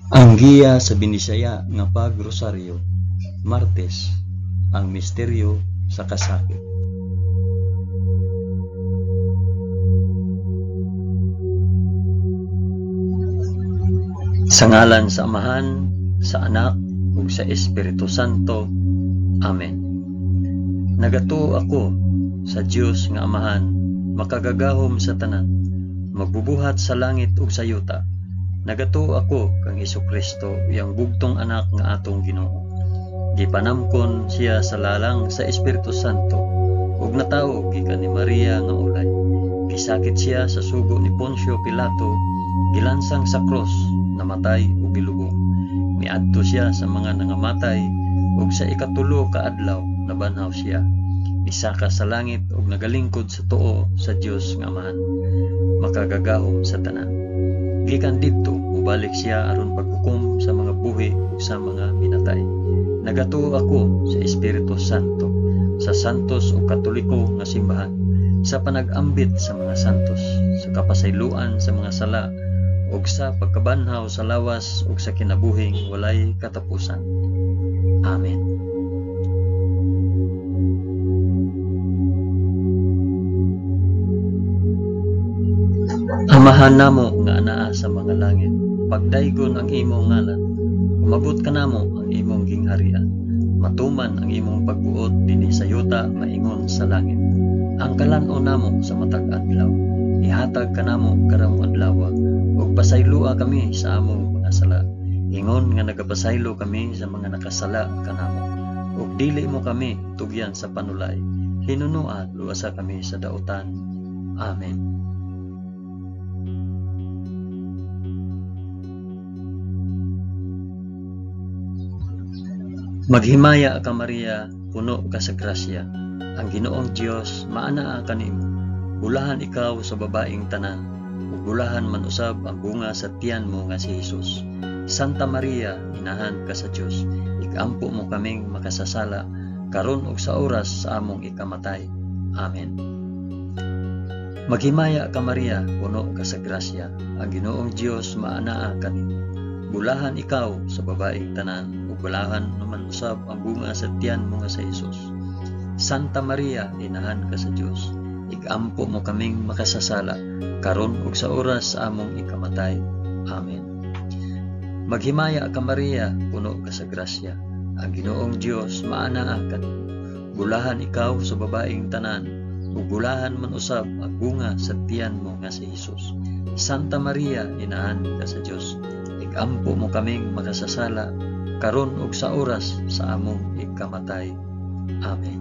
Ang giya sa Binisaya nga pagrosaryo, Martes, ang misteryo sa kasakit. Sa ngalan sa Amahan, sa Anak, ug sa Espiritu Santo. Amen. Nagato ako sa Dios nga Amahan, makagagahom sa tanan, magbubuhat sa langit ug sa yuta. Nagato ako kang Hesukristo, yang bugtong anak nga atong Ginoo. Gipanamkon siya sa lalang sa Espiritu Santo, ug natawo gikan ni Maria nga ulay. Gisakit siya sa sugo ni Poncio Pilato, gilansang sa cross, namatay ug gilubong. Miadto siya sa mga nangamatay, ug sa ikatulo ka adlaw nabanhaw siya. Misaka sa langit ug nagalingkod sa tuo sa Dios nga Amahan, makagagahom sa tanan. Gikan didto ubalik siya aron paghukom sa mga buhi ug sa mga minatay. Nagato ako sa Espiritu Santo, sa santos ug katoliko nga simbahan, sa panag-ambit sa mga santos, sa kapasayloan sa mga sala, ug sa pagkabanhaw sa lawas ug sa kinabuhing walay katapusan. Amen. Amahan namo nga anaa sa mga langit, pagdaygon ang imong ngalan, umabot ka namo ang imong gingharian, matuman ang imong pagbuot dinhi sa yuta maingon sa langit. Ang kalan-on namo sa matag adlaw, ihatag ka namo karong adlaw, ug pasayloa kami sa among mga sala, ingon nga nagapasaylo kami sa mga nakasala kanamo, ug dili mo kami tugyan sa panulay, hinunua luwasa kami sa dautan. Amen. Maghimaya ka Maria, puno ka sa grasya, ang Ginoong Dios maanaa kanimo. Bulahan ikaw sa babaeng tanan, ug bulahan man usab ang bunga sa tiyan mo nga si Hesus. Santa Maria, inahan ka sa Dios, ikampo mo kaming makasasala, karon ug sa oras sa among ikamatay. Amen. Maghimaya ka Maria, puno ka sa grasya, ang Ginoong Dios maanaa kanimo. Bulahan ikaw sa babaeng tanan, ug bulahan naman usab ang bunga sa tiyan mo nga sa Hesus. Santa Maria, inahan ka sa Dios, ikampo mo kaming makasasala, karon ug sa oras sa among ikamatay. Amen. Maghimaya ka Maria, puno ka sa grasya, ang Ginoong Dios maanaa kanimo. Bulahan ikaw sa babaeng tanan, ug bulahan man usab ang bunga sa tiyan mo nga si Hesus. Santa Maria, inahan ka sa Dios, ikampo mo kaming makasasala, karon ug sa oras sa among ikamatay. Amen.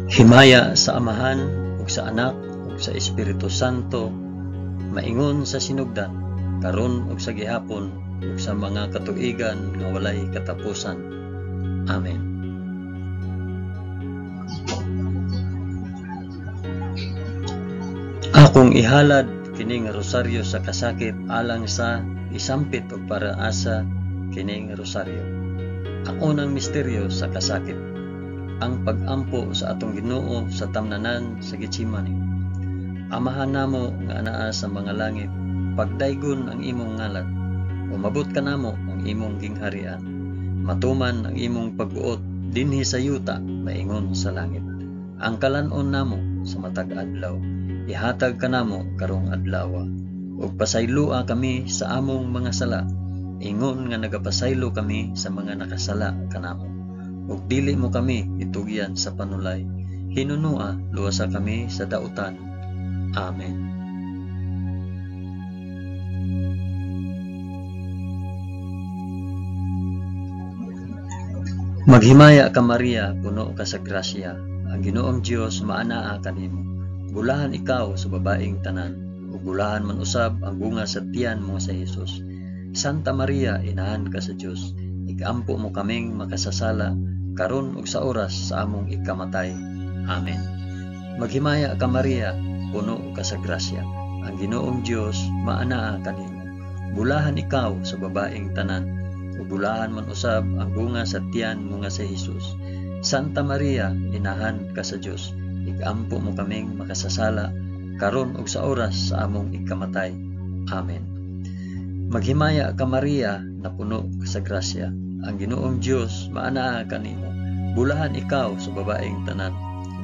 Himaya sa Amahan ug sa Anak ug sa Espiritu Santo, maingon sa sinugdan, karon ug sa gihapon ug sa mga katuigan nga walay katapusan. Amen. Akong ihalad kini nga rosaryo sa kasakit alang sa isampit ug paraasa kini nga rosaryo. Ang unang misteryo sa kasakit, ang pag-ampo sa atong Ginoo sa tamnanan sa Getsemani. Amahan namo nga anaa sa mga langit, pagdaygon ang imong ngalan, umabot ka namo ang imong gingharian, matuman ang imong pagbuot dinhi sa yuta maingon sa langit. Ang kalan-on namo sa matag adlaw, ihatag ka namo karong adlaw, ug pasayloa kami sa among mga sala, ingon nga nagapasaylo kami sa mga nakasala kanamo, ug dili mo kami itugyan sa panulay, hinunua luwasa kami sa dautan. Amen. Maghimaya ka Maria, puno ka sa grasya, ang Ginoong Dios maanaa kanimo. Bulahan ikaw sa babaeng tanan, ug bulahan man usab ang bunga sa tiyan mo sa Hesus. Santa Maria, inahan ka sa Dios, ikampo mo kaming makasasala, karon ug sa oras sa among ikamatay. Amen. Maghimaya ka Maria, puno ka sa grasya, ang Ginoong Dios maanaa kanimo. Bulahan ikaw sa babaeng tanan, ug bulahan man usab ang bunga sa tiyan mo nga sa Hesus. Santa Maria, inahan ka sa Dios, igampo mo kaming makasasala, karon ug sa oras sa among ikamatay. Amen. Maghimaya ka Maria, na puno ka sa grasya. Ang Ginoong Dios maanaa kanimo. Bulahan ikaw sa babaeng tanan.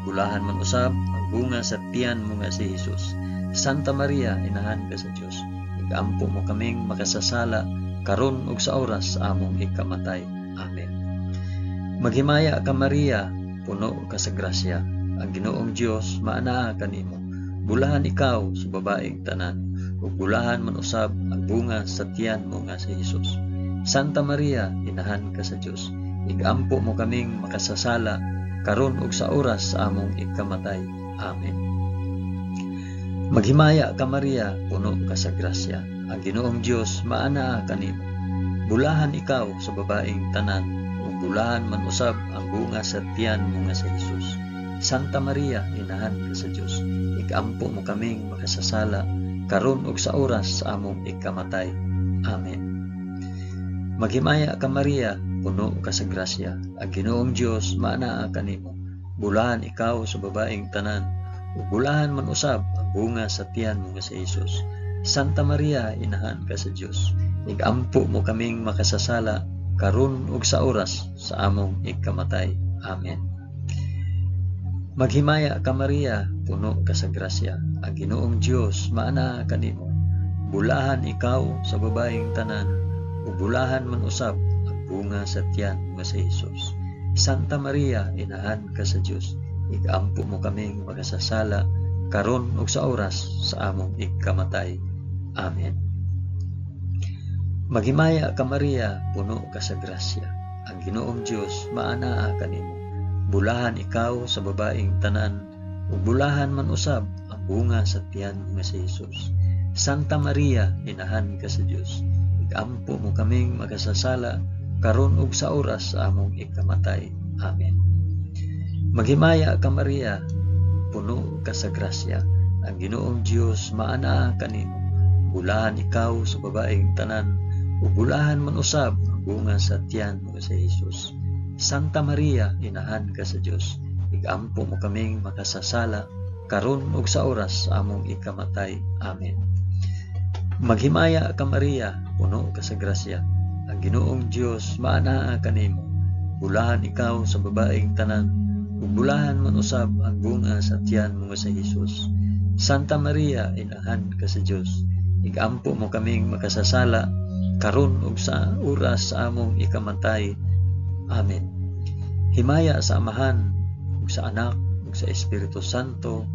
Bulahan man usab ang bunga sa tiyan mo nga si Jesus. Santa Maria, inahan ka sa Dios. Igampo mo kaming makasasala, karon ug sa oras sa among ikamatay. Amen. Maghimaya ka Maria, puno ka sa grasya. Ang Ginoong Dios maanaa kanimo. Bulahan ikaw sa babaeng tanan. Ug bulahan man usab ang bunga sa tiyan mo nga si Jesus. Santa Maria, inahan ka sa Dios. Igampo mo kaming makasasala, karon ug sa oras sa among ikamatay. Amen. Maghimaya ka Maria, puno ka sa grasya. Ang Ginoong Dios maanaa kanimo. Bulahan ikaw sa babaeng tanan, ug bulahan man usab ang bunga sa tiyan mo nga si Jesus. Santa Maria, inahan ka sa Dios. Igampo mo kaming makasasala, karon ug sa oras sa among ikamatay. Amen. Maghimaya ka Maria, puno ka sa grasya. Ang Ginoong Dios maanaa kanimo. Bulahan ikaw sa babaeng tanan, ug bulahan man usab ang bunga sa tiyan mo nga si Jesus. Santa Maria, inahan ka sa Dios. Igampo mo kaming makasasala, karon ug sa oras sa among ikamatay. Amen. Maghimaya ka Maria, puno ka sa grasya. Ang Ginoong Dios maanaa kanimo. Bulahan ikaw sa babaeng tanan, ug bulahan man usab ang bunga sa tiyan nga si Jesus. Santa Maria, inahan ka sa Dios. Igampo mo kaming makasasala, karon ug sa oras sa among ikamatay. Amen. Maghimaya ka Maria, puno ka sa grasya. Ang Ginoong Dios maanaa kanimo. Bulahan ikaw sa babaeng tanan, ug bulahan man usab ang bunga sa tiyan nga si Jesus. Santa Maria, inahan ka sa Dios. Igampo mo kaming makasasala, karon ug sa oras sa among ikamatay. Amen. Maghimaya ka Maria, puno ka sa grasya. Ang Ginoong Dios maanaa kanimo. Bulahan ikaw sa babaeng tanan, ug bulahan man usab ang bunga sa tiyan mo sa Jesus. Santa Maria, inahan ka sa Dios. Igampo mo kaming makasasala, karon ug sa oras sa among ikamatay. Amen. Maghimaya ka Maria, puno ka sa grasya. Ang Ginoong Dios maanaa kanimo. Bulahan ikaw sa babaeng tanan, ug bulahan man usab ang bunga sa tiyan mo sa Jesus. Santa Maria, inahan ka sa Dios. Igampo mo kaming makasasala, karon ug sa oras sa among ikamatay. Amen. Himaya sa Amahan, ug sa Anak, ug sa Espiritu Santo,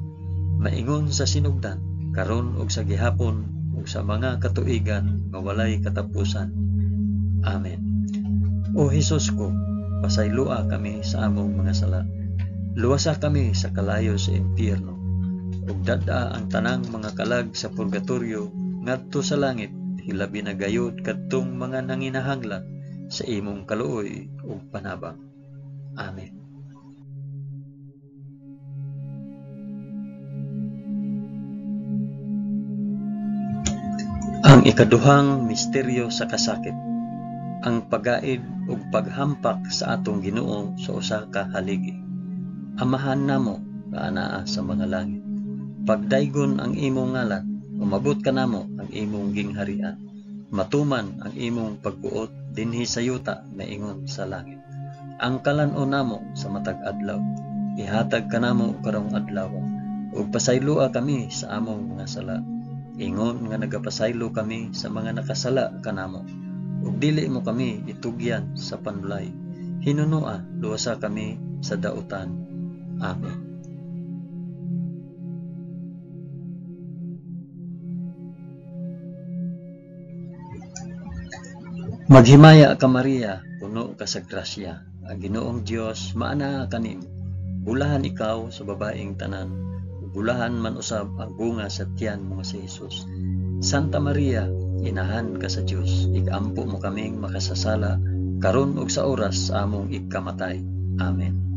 maingon sa sinugdan, karon ug sa gihapon, ug sa mga katuigan nga walay katapusan. Amen. O Hesus ko, pasaylua kami sa among mga sala. Luwasa kami sa kalayo sa impyerno, ug dada ang tanang mga kalag sa purgatorio ngadto sa langit, hilabi na gayud kadtong mga nanginahanglan sa imong kaluoy ug panabang. Amen. Ang ikaduhang misteryo sa kasakit, ang pagaid ug paghampak sa atong Ginoo sa usa ka haligi. Amahan namo nga anaa sa mga langit, pagdaygon ang imong ngalan, umabot ka namo ang imong gingharian, matuman ang imong pagbuot dinhi sa yuta na ingon sa langit. Ang kalan-on namo sa matag adlaw, ihatag ka namo karong adlaw, ug pasaylua kami sa among mga sala. Ingon nga nagapasaylo kami sa mga nakasala kanamo, ug dili mo kami itugyan sa panulay. Hinunua, luwasa kami sa dautan. Amen. Maghimaya ka Maria, puno ka sa grasya. Ang Ginoong Dios maanaa kanimo. Bulahan ikaw sa babaeng tanan, bulahan man usab ang bunga sa tiyan mo si Jesus. Santa Maria, inahan ka sa Dios. Igampo mo kaming makasasala, karon ug sa oras sa among ikamatay. Amen.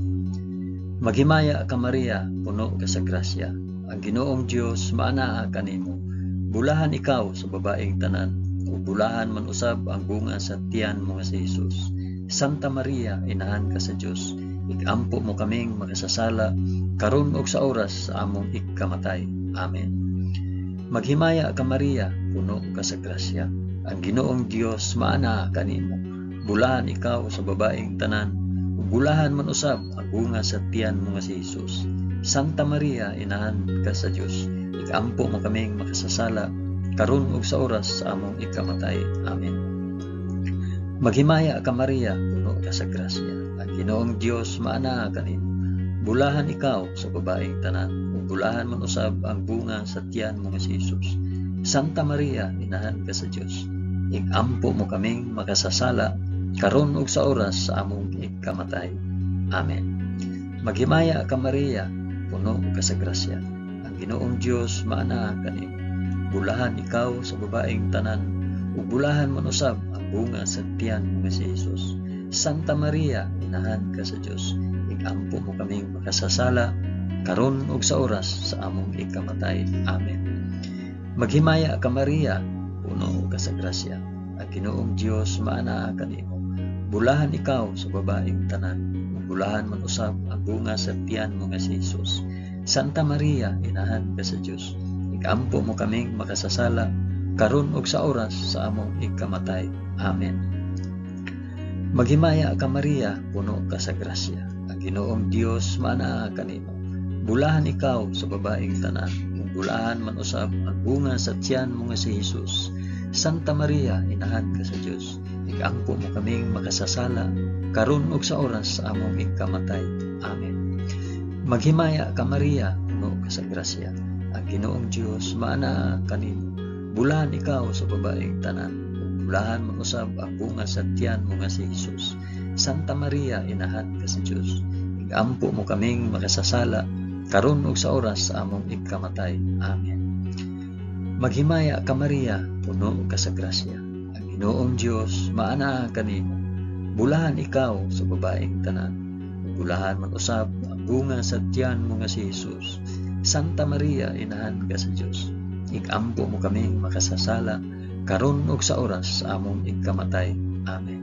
Maghimaya ka Maria, puno ka sa grasya. Ang Ginoong Dios maanaa kanimo. Bulahan ikaw sa babaeng tanan, ug bulahan man usab ang bunga sa tiyan mo si Jesus. Santa Maria, inahan ka sa Dios. Igampo mo kaming makasasala, karon ug sa oras sa among ikamatay. Amen. Maghimaya ka Maria, puno ka sa grasya. Ang Ginoong Dios maana kanimo. Bulahan ikaw sa babaeng tanan, ug bulahan man usab ang bunga sa tiyan mo nga si Hesus. Santa Maria, inahan ka sa Dios, ikampo mo kaming makasasala, karon ug sa oras sa among ikamatay. Amen. Maghimaya ka Maria, puno ka sa grasya. Ang Ginoong Dios maana kanimo. Bulahan ikaw sa babaeng tanan, ug bulahan man usab ang bunga sa tiyan mo nga si Hesus. Santa Maria, inahan ka sa Dios, ikampo mo kaming makasasala, karon ug sa oras sa among ikamatay. Amen. Maghimaya ka Maria, puno ka sa grasya. Ang Ginoong Dios maana kanimo. Bulahan ikaw sa babaeng tanan, ug bulahan man usab ang bunga sa tiyan mo nga si Hesus. Santa Maria, inahan ka sa Dios, ikampo mo kaming makasasala, karon ug sa oras sa among ikamatay. Amen. Maghimaya ka Maria, puno ka sa grasya. Ang Ginoong Dios maana kanimo. Bulahan ikaw sa babaeng tanan, ug bulahan man usab ang bunga sa tiyan mo nga si Hesus. Santa Maria, inahan ka sa Dios, ikampo mo kaming makasasala, karon ug sa oras sa among ikamatay. Amen. Maghimaya ka Maria, puno ka sa grasya. Ang Ginoong Dios maana kanimo. Bulahan ikaw sa babaeng tanan, ug bulahan man usab ang bunga sa tiyan mo nga si Hesus. Santa Maria, inahan ka sa Dios, ikampo mo kaming makasasala, karon ug sa oras sa among ikamatay. Amen. Maghimaya ka Maria, puno ka sa grasya. Ang Ginoong Dios maana kanimo. Bulahan ikaw sa babaeng tanan, ug bulahan man usab ang bunga sa tiyan mo nga si Hesus. Santa Maria, inahan ka sa Dios, ikampo mo kaming makasasala, karon ug sa oras sa among ikamatay. Amen. Maghimaya ka Maria, puno ka sa grasya. Ang Ginoong Dios maana kanimo. Bulahan ikaw sa babaeng tanan, ug bulahan man usab ang bunga sa tiyan mo nga si Hesus. Santa Maria, inahan ka sa Dios, ikampo mo kaming makasasala, karon ug sa oras sa among ikamatay. Amen.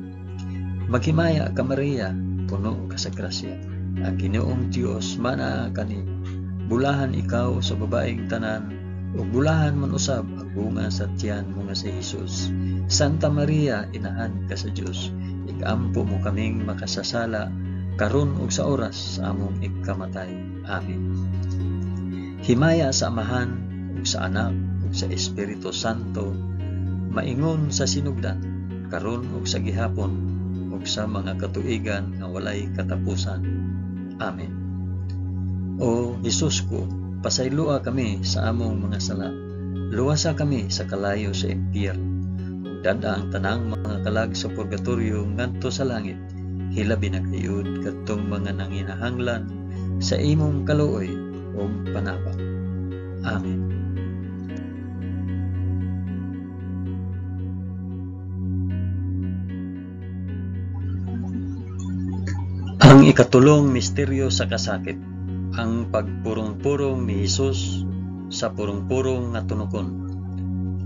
Maghimaya ka Maria, puno ka sa grasya. Ang Ginoong Dios maana kanimo. Bulahan ikaw sa babaeng tanan, ug bulahan man usab ang bunga sa tiyan mo nga si Hesus. Santa Maria, inahan ka sa Dios, ikampo mo kaming makasasala, karon ug sa oras sa among ikamatay. Amen. Himaya sa Amahan ug sa Anak ug sa Espiritu Santo, maingon sa sinugdan, karon ug sa gihapon ug sa mga katuigan nga walay katapusan. Amen. O Hesus ko, pasaylua kami sa among mga sala. Luwasa kami sa kalayo sa impyerno. Ug dada ang tanang mga kalag sa purgatorio ngadto sa langit. Hilabi na kayud kadtong mga nanginahanglan sa imong kaluoy ug panabang. Amen. Ang ikatulong misteryo sa kasakit, ang pagpurong-purong ni Hesus sa purong-purong nga tunokon.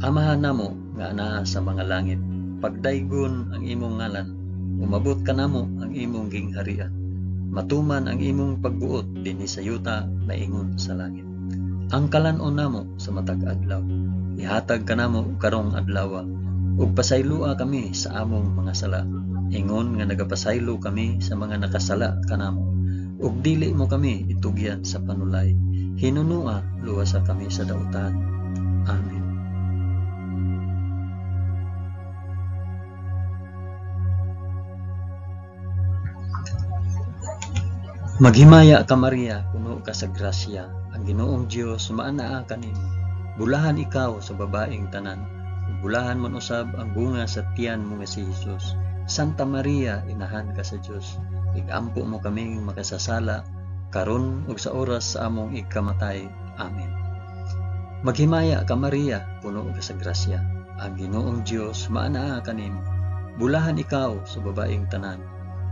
Amahan namo nga anaa sa mga langit, pagdaygon ang imong ngalan, umabot ka namo ang imong gingharian. Matuman ang imong pagbuot dinhi sa yuta maingon sa langit. Ang kalanon namo sa matag adlaw, ihatag ka namo karong adlaw, ug pasaylua kami sa among mga sala. Ingon nga nagapasaylo kami sa mga nakasala kanamo, ug dili mo kami itugyan sa panulay. Hinunua luwasa kami sa dautan. Amen. Maghimaya ka Maria, puno ka sa grasya. Ang Ginoong Dios maanaa kanimo. Bulahan ikaw sa babaeng tanan, ug bulahan man usab ang bunga sa tiyan mo nga si Hesus. Santa Maria, inahan ka sa Dios, ikampo mo kaming makasasala, karon ug sa oras sa among ikamatay. Amen. Maghimaya ka Maria, puno ka sa grasya. Ang Ginoong Dios maanaa kanimo. Bulahan ikaw sa babaeng tanan,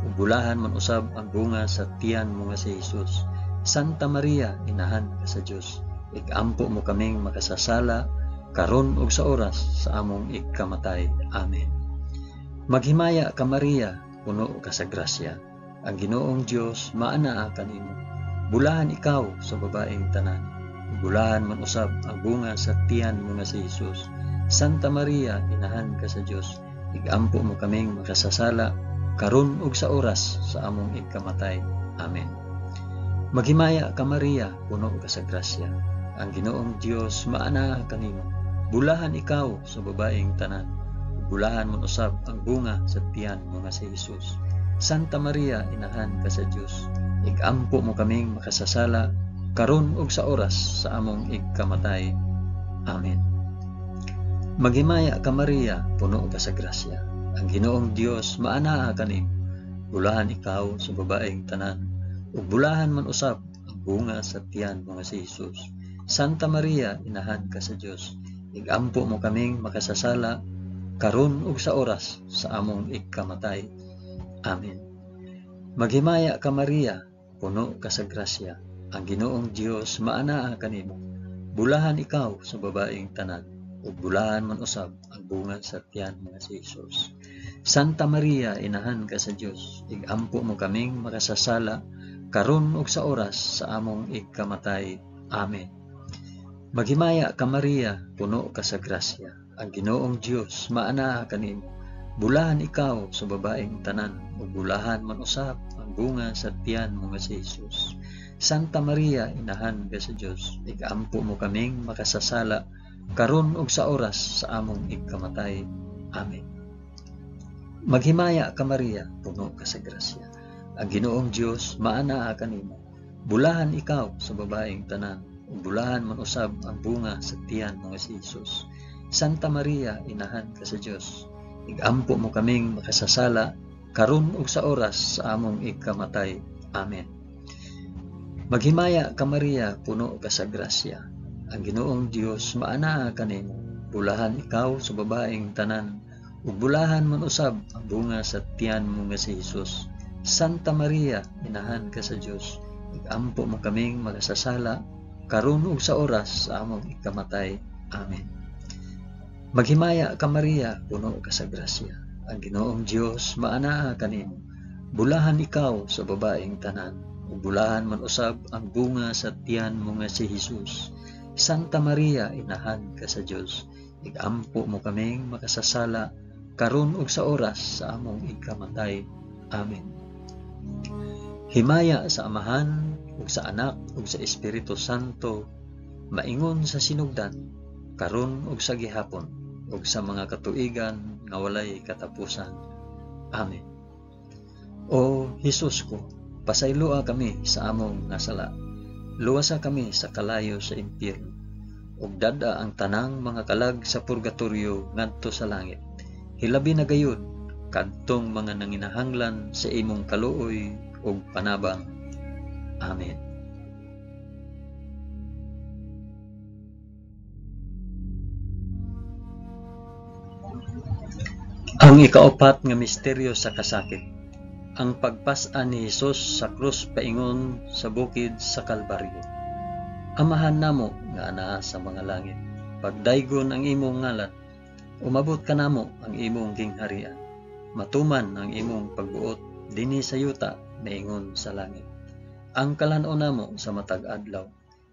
ug bulahan man usab ang bunga sa tiyan mo nga si Hesus. Santa Maria, inahan ka sa Dios, ikampo mo kaming makasasala, karon ug sa oras sa among ikamatay. Amen. Maghimaya ka Maria, puno ka sa grasya. Ang Ginoong Dios maanaa kanimo. bulahan ikaw sa babaeng tanan. Bulahan man usab ang bunga sa tiyan mo nga si Jesus. Santa Maria, inahan ka sa Dios, igampo mo kaming makasasala karon ug sa oras sa among igkamatay. Amen. Maghimaya ka Maria, puno ka sa grasya. Ang Ginoong Dios maana kanimo. Bulahan ikaw sa babaeng tanan. Bulahan man usab ang bunga sa tiyan mo nga si Jesus. Santa Maria, inahan ka sa Dios, igampo mo kaming makasasala karon ug sa oras sa among igkamatay. Amen. Maghimaya ka Maria, puno ka sa grasya. Ang Ginoong Dios maana kanimo. Bulahan ikaw sa babaeng tanan. Ug bulahan man usab ang bunga sa tiyan mo nga si Jesus. Santa Maria, inahan ka sa Dios, igampo mo kaming makasasala karon ug sa oras sa among igkamatay. Amen. Maghimaya ka Maria, puno ka sa grasya. Ang Ginoong Dios maana kanimo. Bulahan ikaw sa babaeng tanan, ug bulahan man usab ang bunga sa tiyan mo nga si Jesus. Santa Maria, inahan ka sa Dios, igampo mo kaming makasasala karon ug sa oras sa among igkamatay. Amen. Maghimaya ka Maria, puno ka sa grasya. Ang Ginoong Dios maana kanimo. Bulahan ikaw sa babaeng tanan, ug bulahan man usab ang bunga sa tiyan mo nga si Jesus. Santa Maria, inahan ka sa Dios, igampo mo kaming makasasala karon ug sa oras sa among igkamatay. Amen. Maghimaya ka Maria, puno ka sa grasya. Ang Ginoong Dios maana kanimo. Bulahan ikaw sa babaeng tanan, ug bulahan man usab ang bunga sa tiyan mo nga si Jesus. Santa Maria, inahan ka sa Dios, igampo mo kaming makasasala karon ug sa oras sa among igkamatay. Amen. Maghimaya ka Maria, puno ka sa grasya. Ang Ginoong Dios maana kanimo. Bulahan ikaw sa babaeng tanan, ug bulahan man usab ang bunga sa tiyan mo nga si Jesus. Santa Maria, inahan ka sa Dios, igampo mo kaming makasasala karon ug sa oras sa among igkamatay. Amen. Maghimaya ka Maria, puno ka sa grasya. Ang Ginoong Dios maana kanimo. Bulahan ikaw sa babaeng tanan, ug bulahan man usab ang bunga sa tiyan mo nga si Jesus. Santa Maria, inahan ka sa Dios, igampo mo kaming makasasala karon ug sa oras sa among igkamatay. Amen. Himaya sa Amahan ug sa Anak ug sa Espiritu Santo, maingon sa sinugdan, karon ug sa gihapon, ug sa mga katuigan nga walay katapusan. Amen. O Hesus ko, pasayloa kami sa among nasala. Luwasa kami sa kalayo sa impyerno, ug dada ang tanang mga kalag sa purgatorio ngadto sa langit. Hilabi na gayud kadtong mga nanginahanglan sa imong kaluoy ug panabang. Amen. Ang ikaapat nga misteryo sa kasakit, ang pagpas-an ni Hesus sa krus paingon sa bukid sa Kalbaryo. Amahan namo nga anaa sa mga langit, pagdaygon ang imong ngalan, umabot ka namo ang imong gingharian, matuman ang imong pagbuot dinhi sa yuta maingon sa langit. Ang kalan-o namo sa matag adlaw,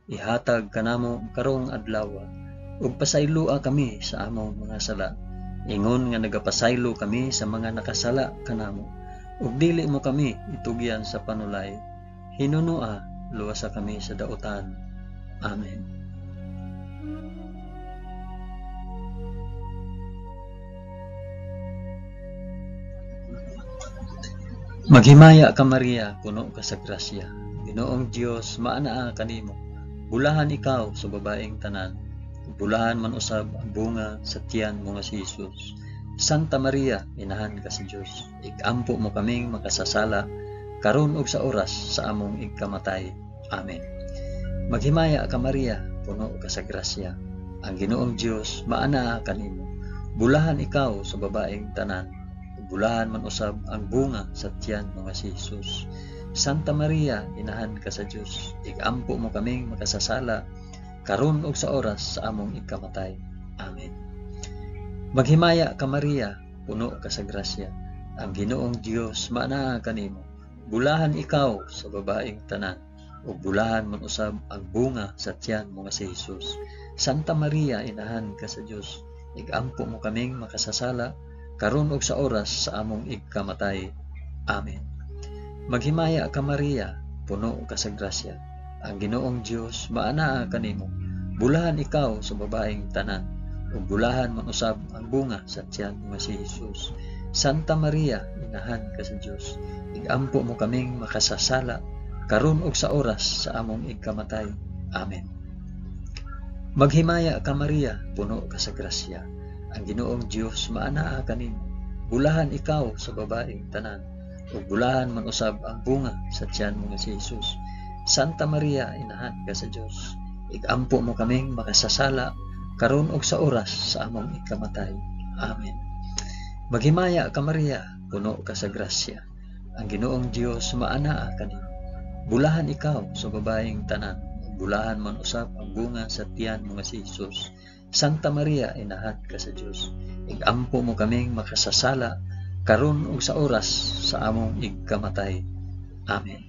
ihatag kanamo karong adlaw, ug pasaylua kami sa among mga sala, ingon nga nagapasaylo kami sa mga nakasala kanamo, ug dili mo kami itugyan sa panulay, hinunua luwasa kami sa dautan. Amen. Maghimaya ka Maria, puno ka sa grasya. Ginoong Dios maanaa kanimo. Bulahan ikaw sa babaeng tanan, bulahan man usab ang bunga sa tiyan mo nga si Jesus. Santa Maria, inahan ka sa Dios, igampo mo kaming makasasala karon ug sa oras sa among igkamatay. Amen. Maghimaya ka Maria, puno ka sa grasya. Ang Ginoong Dios maanaa kanimo. Bulahan ikaw sa babaeng tanan, bulahan man usab ang bunga sa tiyan mo nga si Jesus. Santa Maria, inahan ka sa Dios, igampo mo kaming makasasala karon ug sa oras sa among igkamatay. Amen. Maghimaya ka Maria, puno ka sa grasya. Ang Ginoong Dios maanaa kanimo. Bulahan ikaw sa babaeng tanan, ug bulahan man usab ang bunga sa tiyan mo nga si Hesus. Santa Maria, inahan ka sa Dios, igampo mo kaming makasasala karon ug sa oras sa among igkamatay. Amen. Maghimaya ka Maria, puno ka sa grasya. Ang Ginoong Dios maanaa kanimo. Bulahan ikaw sa babaeng tanan, ug bulahan man usab ang bunga sa tiyan mo nga si Hesus. Santa Maria, inahan ka sa Dios, igampo mo kaming makasasala karon ug sa oras sa among igkamatay. Amen. Maghimaya ka Maria, puno ka sa grasya. Ang Ginoong Dios maanaa kanimo. Bulahan ikaw sa babaeng tanan, ug bulahan man usab ang bunga sa tiyan mo nga si Hesus. Santa Maria, inahan ka sa Dios, igampo mo kaming makasasala karon ug sa oras sa among ikamatay. Amen. Maghimaya ka Maria, puno ka sa grasya. Ang Ginoong Dios maanaa kanimo. Bulahan ikaw sa babaeng tanan, bulahan man usab ang bunga sa tiyan mo nga si Hesus. Santa Maria, inahan ka sa Dios, igampo mo kaming makasasala karon ug sa oras sa among igkamatay. Amen.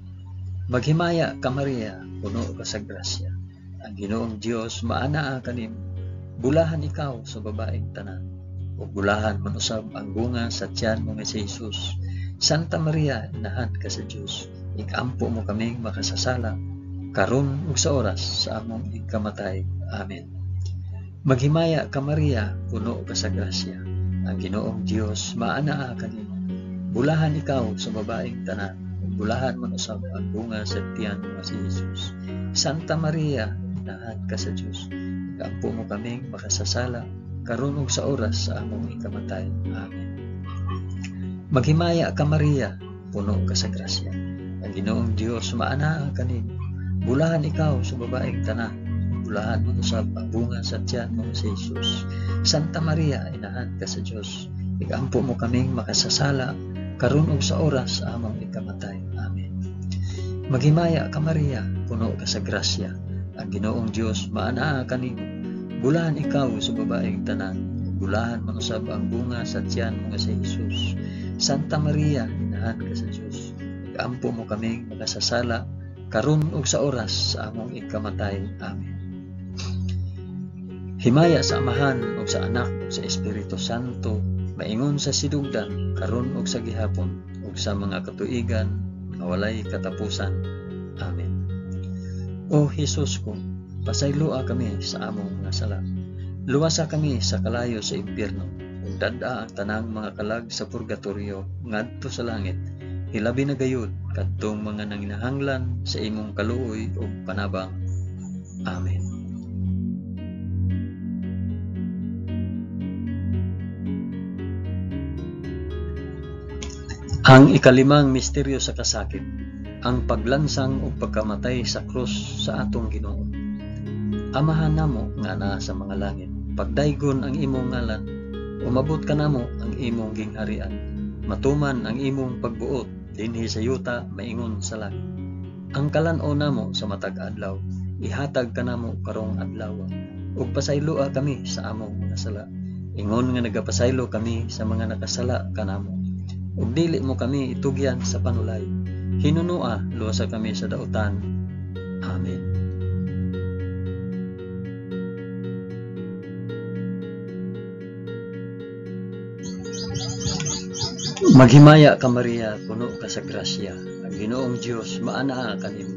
Maghimaya ka Maria, puno ka sa grasya. Ang Ginoong Dios maanaa kanimo. Bulahan ikaw sa babaeng tanan, ug bulahan man usab ang bunga sa tiyan mo nga si Hesus. Santa Maria, inahan ka sa Dios, igampo mo kaming makasasala karon ug sa oras sa among igkamatay. Amen. Maghimaya ka Maria, puno ka sa grasya. Ang Ginoong Dios maanaa kanimo. Bulahan ikaw sa babaeng tanan, ug bulahan man usab ang bunga sa tiyan mo nga si Hesus. Santa Maria, inahan ka sa Dios, igampo mo kaming makasasala karon ug sa oras sa among ikamatay. Amen. Maghimaya ka Maria, puno ka sa grasya. Ang Ginoong Dios maanaa kanimo. Bulahan ikaw sa babaeng tanan, bulahan man usab ang bunga sa tiyan mo si Hesus. Santa Maria, inahan ka sa Dios, igampo mo kaming makasasala karon ug sa oras sa among ikamatay. Amen. Maghimaya ka Maria, puno ka sa grasya. Ang Ginoong Dios maanaa kanimo. Bulahan ikaw sa babaeng tanan, bulahan man usab ang bunga sa tiyan mo nga si Hesus. Santa Maria, inahan ka sa Dios, igampo mo kaming makasasala karon ug sa oras sa among ikamatay. Amen. Himaya sa Amahan ug sa Anak ug sa Espiritu Santo, maingon sa sidugdan karon ug sa gihapon ug sa mga katuigan nga walay katapusan. Amen. O Hesus ko, pasayloa kami sa among mga sala. Luwasa kami sa kalayo sa impyerno, ug dad-a ang tanang mga kalag sa purgatorio ngadto sa langit. Hilabi na gayud kadtong mga nanginahanglan sa imong kaluoy ug panabang. Amen. Ang ikalimang misteryo sa kasakit, ang paglansang ug pagkamatay sa krus sa atong Ginoo. Amahan namo nga naa sa mga langit, pagdaygon ang imong ngalan, umabot ka namo ang imong gingharian, matuman ang imong pagbuot dinhi sa yuta maingon sa langit. Ang kalan-o namo sa matag adlaw, ihatag ka namo karong adlaw, ug pasayloa kami sa among mga sala. Ingon nga nagapasaylo kami sa mga nakasala kanamo. Ug dili mo kami itugyan sa panulay. Hinunua luwasa kami sa dautan. Amen. Maghimaya ka Maria, puno ka sa grasya. Ang Ginoong Dios maanaa kanimo.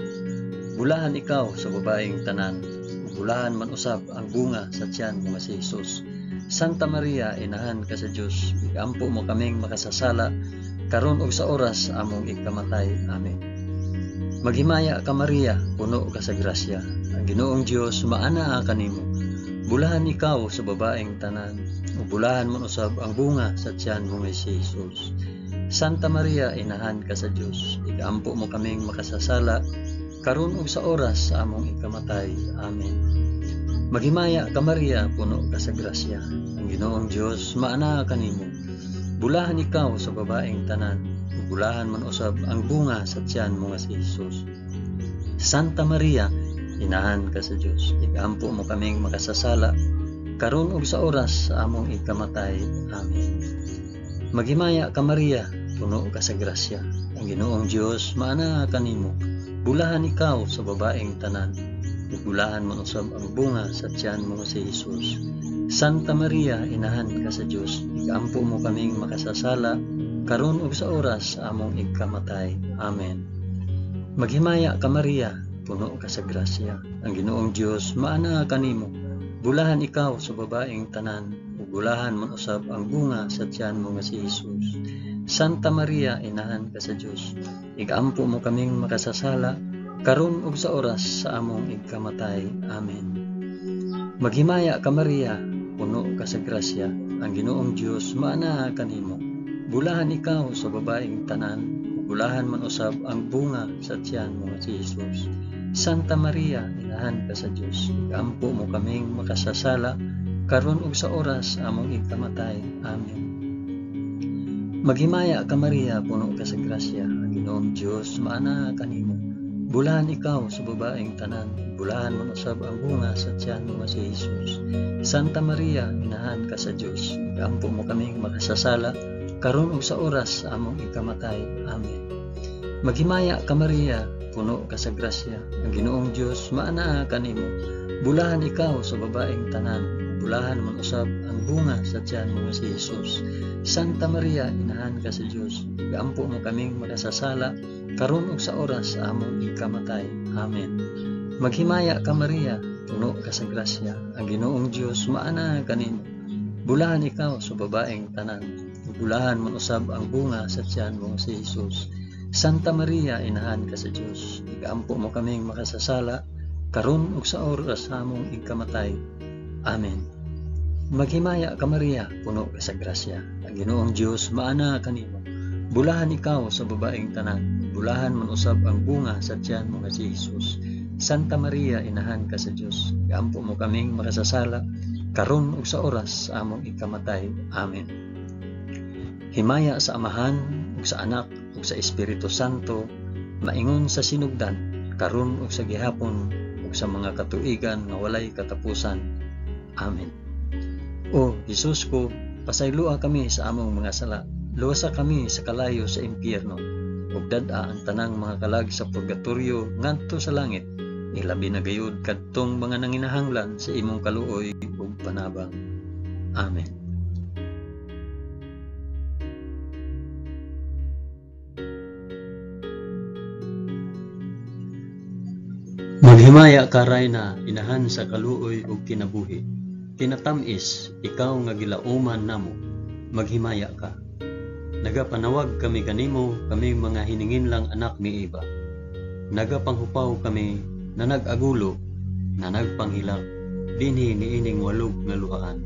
Bulahan ikaw sa babaeng tanan, bulahan man usab ang bunga sa tiyan mo nga si Hesus. Santa Maria, inahan ka sa Dios, igampo mo kaming makasasala karon ug sa oras sa among ikamatay. Amen. Maghimaya ka Maria, puno ka sa grasya. Ang Ginoong Dios maanaa kanimo. Bulahan ikaw sa babaeng tanan, ug bulahan man usab ang bunga sa tiyan mo nga si Hesus. Santa Maria, inahan ka sa Dios, igampo mo kaming makasasala karon ug sa oras sa among ikamatay. Amen. Maghimaya ka Maria, puno ka sa grasya. Ang Ginoong Dios maanaa kanimo. Bulahan ikaw sa babaeng tanan, ug bulahan man usab ang bunga sa tiyan mo nga si Hesus. Santa Maria, inahan ka sa Dios, igampo mo kaming makasasala karon ug sa oras sa among ikamatay. Amen. Maghimaya ka Maria, puno ka sa grasya. Ang Ginoong Dios maanaa kanimo. bulahan ikaw sa babaeng tanan, ug bulahan man usab ang bunga sa tiyan mo si Jesus. Santa Maria, inahan ka sa Dios, igampo mo kaming makasasala, karon ug sa oras sa among igkamatay. Amen. Maghimaya ka Maria, puno ka sa grasya, ang Ginoong Dios maana kanimo. Bulahan ikaw sa babaeng tanan, ug bulahan man usab ang bunga sa tiyan mo nga si Jesus. Santa Maria, inahan ka sa Dios, igampo mo kaming makasasala, karon ug sa oras sa among igkamatay. Amen. Maghimaya ka Maria, puno ka sa grasya, ang Ginoong Dios maana kanimo. Bulahan ikaw sa babaeng tanan, ug bulahan man usab ang bunga sa tiyan mo nga si Jesus. Santa Maria, inahan ka sa Dios, igampo mo kaming makasasala, karon ug sa oras sa among igkamatay. Amen. Maghimaya ka Maria, puno ka sa grasya, ang Ginoong Dios maana kanimo. Bulahan ikaw sa babaeng tanan, bulahan man usab ang bunga sa tiyan mo nga si Jesus. Santa Maria, inahan ka sa Dios, igampo mo kaming makasasala, karon ug sa oras sa among igkamatay. Amen. Maghimaya ka Maria, puno ka sa grasya, ang Ginoong Dios maana kanimo. Bulahan ikaw sa babaeng tanan, bulahan man usab ang bunga sa tiyan mo nga si Jesus. Santa Maria, inahan ka sa Dios, igampo mo kaming makasasala, karon ug sa oras sa among igkamatay. Amen. Maghimaya ka Maria, puno ka sa grasya, ang Ginoong Dios maana kanimo. Bulahan ikaw sa babaeng tanan, bulahan man usab ang bunga sa tiyan mo si Jesus. Santa Maria, inahan ka sa Dios, igampo mo kaming makasasala, karon ug sa oras sa among igkamatay. Amen. Maghimaya ka Maria, puno ka sa grasya, ang Ginoong Dios maana kanimo. Bulahan ikaw sa babaeng tanan, bulahan man usab ang bunga sa tiyan mo nga si Jesus. Santa Maria, inahan ka sa Dios, igampo mo kaming makasasala, karon ug sa oras sa among igkamatay. Amen. Himaya sa Amahan, ug sa Anak, ug sa Espiritu Santo, maingon sa sinugdan, karon ug sa gihapon, ug sa mga katuigan nga walay katapusan. Amen. O Jesus ko, pasaylua kami sa among mga sala, luwasa kami sa kalayo sa impyerno, ug dad-a ang tanang mga kalag sa purgatorio ngadto sa langit, ilabi na gayud kadtong mga nanginahanglan sa imong kaluoy ug panabang. Amen. Maghimaya ka Rayna, inahan sa kaluoy ug kinabuhi. Tinatamis, ikaw nga gilauman namo, maghimaya ka. Nagapanawag kami kanimo, kami mga hininginlang anak ni Eva. Nagapanghupaw kami, na nag-agulo, na nagpanghilak, dinhi niining walog nga luhaan.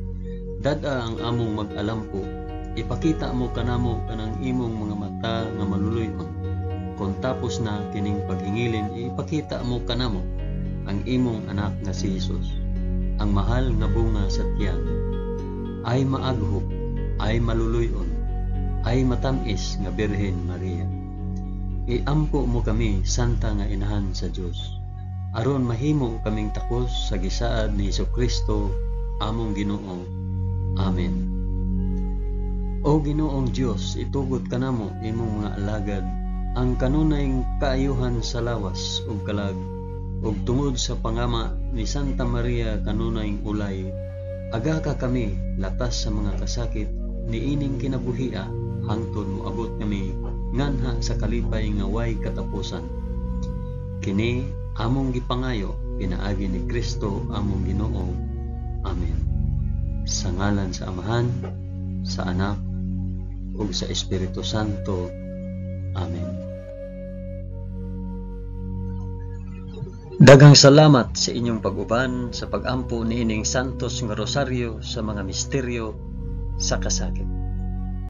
Dada ang among mag-alampo, ipakita mo kanamo kanang imong mga mata nga maluluyon. Kung tapos na kining paghingilin, ipakita mo kanamo ang imong anak nga si Jesus. Ang mahal nga bunga sa tiyan, ay maaghop, ay maluluyon, ay matamis nga Birhen Maria. Iampo mo kami, Santa nga Inahan sa Dios, aron mahimo kaming takos sa gisaad ni Jesucristo, among Ginoo. Amen. O Ginoong Dios, itugot kanamo imong mga alagad, ang kanunayng kaayuhan sa lawas ug kalag, ug tungod sa pangama ni Santa Maria kanunayng ulay, aga ka kami latas sa mga kasakit niining kinabuhia, hangtod moabot kami nganha sa kalipay nga way katapusan. Kini among gipangayo pinaagi ni Kristo among Ginoo. Amen. Sa ngalan sa Amahan, sa Anak, ug sa Espiritu Santo. Amen. Daghang salamat sa inyong pag-uban sa pag-ampo niining Santos nga Rosaryo sa mga misteryo sa kasakit.